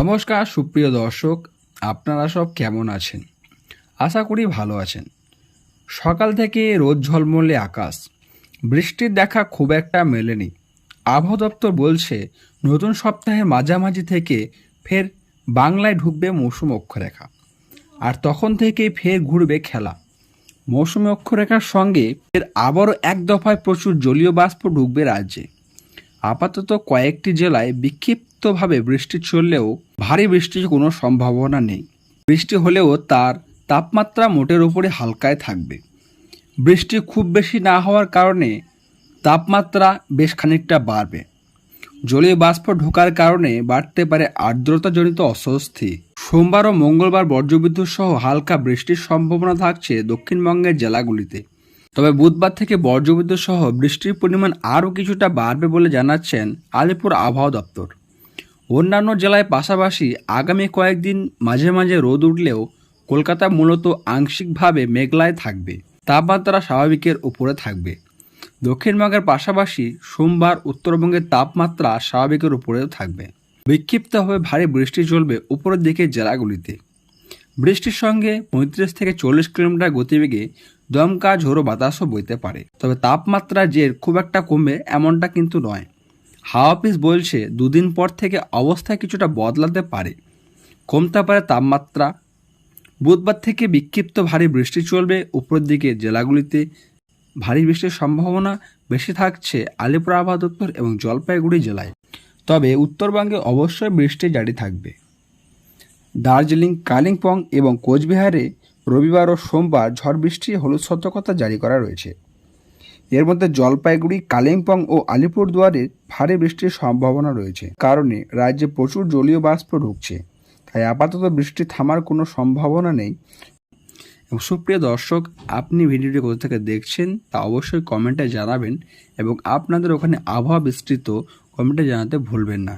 নমস্কার সুপ্রিয় দর্শক, আপনারা সব কেমন আছেন? আশা করি ভালো আছেন। সকাল থেকে রোদ ঝলমলে আকাশ, বৃষ্টির দেখা খুব একটা মেলেনি। আবহাওয়া দপ্তর বলছে নতুন সপ্তাহের মাঝামাঝি থেকে ফের বাংলায় ঢুকবে মৌসুম অক্ষরেখা, আর তখন থেকেই ফের ঘুরবে খেলা। মৌসুমী অক্ষরেখার সঙ্গে ফের আবারও এক দফায় প্রচুর জলীয় বাষ্প ঢুকবে রাজ্যে। আপাতত কয়েকটি জেলায় বিক্ষিপ্তভাবে বৃষ্টি চললেও ভারী বৃষ্টির কোনো সম্ভাবনা নেই। বৃষ্টি হলেও তার তাপমাত্রা মোটের উপরে হালকায় থাকবে। বৃষ্টি খুব বেশি না হওয়ার কারণে তাপমাত্রা বেশ খানিকটা বাড়বে। জলীয় বাষ্প ঢোকার কারণে বাড়তে পারে আর্দ্রতাজনিত অস্বস্তি। সোমবার ও মঙ্গলবার বজ্রবিদ্যুৎ সহ হালকা বৃষ্টির সম্ভাবনা থাকছে দক্ষিণবঙ্গের জেলাগুলিতে। তবে বুধবার থেকে বজ্রবিদ্যুৎ সহ বৃষ্টির পরিমাণ আরও কিছুটা বাড়বে বলে জানাচ্ছেন আলিপুর আবহাওয়া দপ্তর। অন্যান্য জেলায় পাশাপাশি আগামী কয়েকদিন মাঝে মাঝে রোদ উঠলেও কলকাতা মূলত আংশিকভাবে মেঘলায় থাকবে। তাপমাত্রা স্বাভাবিকের উপরে থাকবে। দক্ষিণবঙ্গের পাশাপাশি সোমবার উত্তরবঙ্গের তাপমাত্রা স্বাভাবিকের উপরেও থাকবে। বিক্ষিপ্তভাবে ভারী বৃষ্টি চলবে উপরের দিকের জেলাগুলিতে। বৃষ্টির সঙ্গে 35 থেকে 40 কিলোমিটার গতিবেগে দমকা ঝোড়ো বাতাসও বইতে পারে। তবে তাপমাত্রা যে খুব একটা কমবে এমনটা কিন্তু নয়। হাওয়া অফিস বলছে দুদিন পর থেকে অবস্থা কিছুটা বদলাতে পারে, কমতে পারে তাপমাত্রা। বুধবার থেকে বিক্ষিপ্ত ভারী বৃষ্টি চলবে উপরের দিকে জেলাগুলিতে। ভারী বৃষ্টির সম্ভাবনা বেশি থাকছে আলিপুর আবহাওয়া দপ্তর এবং জলপাইগুড়ি জেলায়। তবে উত্তরবঙ্গে অবশ্যই বৃষ্টি জারি থাকবে। দার্জিলিং, কালিম্পং এবং কোচবিহারে রবিবার ও সোমবার ঝড় বৃষ্টির হলুদ সতর্কতা জারি করা রয়েছে। এর মধ্যে জলপাইগুড়ি, কালিম্পং ও আলিপুরদুয়ারে ভারী বৃষ্টির সম্ভাবনা রয়েছে, কারণে রাজ্যে প্রচুর জলীয় বাষ্প ঢুকছে। তাই আপাতত বৃষ্টি থামার কোনো সম্ভাবনা নেই। এবং সুপ্রিয় দর্শক, আপনি ভিডিওটি কোথা থেকে দেখছেন তা অবশ্যই কমেন্টে জানাবেন এবং আপনাদের ওখানে আবহাওয়া বিস্তৃত কমেন্টে জানাতে ভুলবেন না।